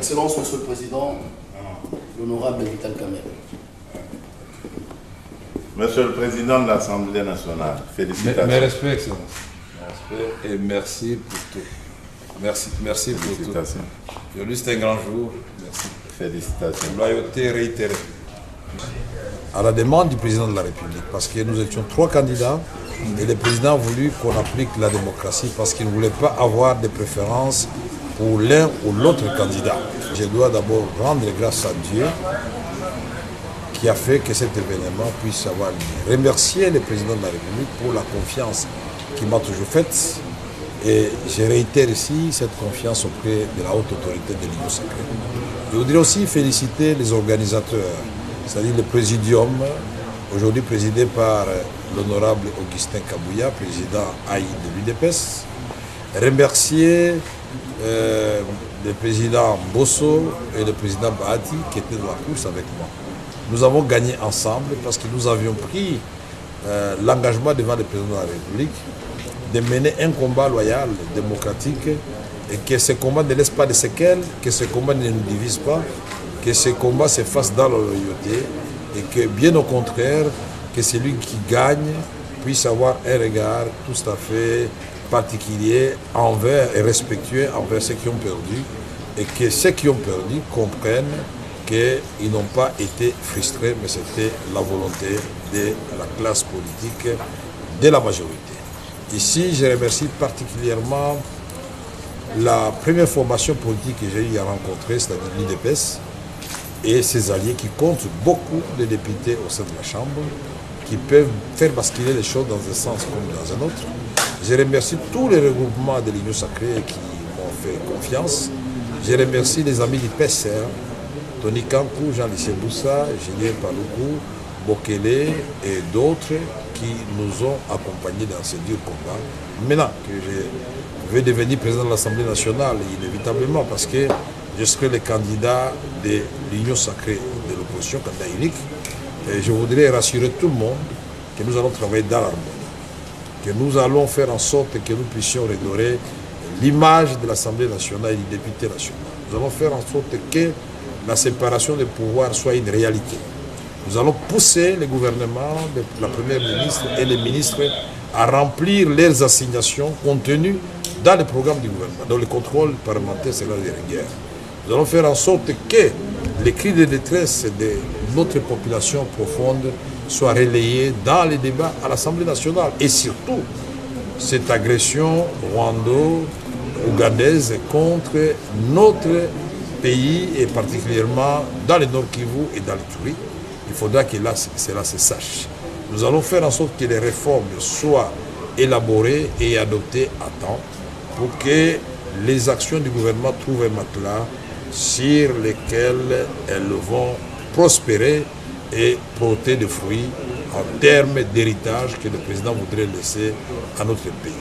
Excellence, Monsieur le Président, l'honorable Vital Kamerhe. Monsieur le Président de l'Assemblée nationale, félicitations. Mes respects, Excellence. Mes respects et merci pour tout. Merci pour tout. Aujourd'hui, c'est un grand jour. Merci. Félicitations. Loyauté réitérée. À la demande du président de la République, parce que nous étions 3 candidats et le président a voulu qu'on applique la démocratie parce qu'il ne voulait pas avoir de préférence pour l'un ou l'autre candidat. Je dois d'abord rendre grâce à Dieu qui a fait que cet événement puisse avoir lieu. Remercier le président de la République pour la confiance qu'il m'a toujours faite et je réitère ici cette confiance auprès de la haute autorité de l'Union sacrée. Je voudrais aussi féliciter les organisateurs, c'est-à-dire le présidium, aujourd'hui présidé par l'honorable Augustin Kabouya, président AI de l'UDPS. Remercier le président Bosso et le président Bahati qui étaient dans la course avec moi. Nous avons gagné ensemble parce que nous avions pris l'engagement devant le président de la République de mener un combat loyal, démocratique, et que ce combat ne laisse pas de séquelles, que ce combat ne nous divise pas, que ce combat se fasse dans la loyauté, et que bien au contraire, que celui qui gagne puisse avoir un regard tout à fait particulier envers et respectueux envers ceux qui ont perdu, et que ceux qui ont perdu comprennent qu'ils n'ont pas été frustrés, mais c'était la volonté de la classe politique, de la majorité. Ici, je remercie particulièrement la première formation politique que j'ai eu à rencontrer, c'est-à-dire l'UDPS, et ses alliés qui comptent beaucoup de députés au sein de la Chambre, qui peuvent faire basculer les choses dans un sens comme dans un autre. Je remercie tous les regroupements de l'Union sacrée qui m'ont fait confiance. Je remercie les amis du PCR, Tony Kankou, Jean-Lycée Boussa, Julien Paloukou, Bokele et d'autres qui nous ont accompagnés dans ce dur combat. Maintenant que je vais devenir président de l'Assemblée nationale, inévitablement, parce que je serai le candidat de l'Union sacrée de l'opposition, candidat unique, et je voudrais rassurer tout le monde que nous allons travailler dans l'harmonie, que nous allons faire en sorte que nous puissions redorer l'image de l'Assemblée nationale et du député national. Nous allons faire en sorte que la séparation des pouvoirs soit une réalité. Nous allons pousser le gouvernement, la première ministre et les ministres à remplir leurs assignations contenues dans le programme du gouvernement, dont le contrôle parlementaire sera de rigueur. Nous allons faire en sorte que les cris de détresse de notre population profonde soient relayés dans les débats à l'Assemblée nationale. Et surtout, cette agression rwando-ougandaise contre notre pays, et particulièrement dans le Nord Kivu et dans l'Ituri, il faudra que là, cela se sache. Nous allons faire en sorte que les réformes soient élaborées et adoptées à temps pour que les actions du gouvernement trouvent un matelas sur lesquels elles vont prospérer et porter des fruits en termes d'héritage que le président voudrait laisser à notre pays.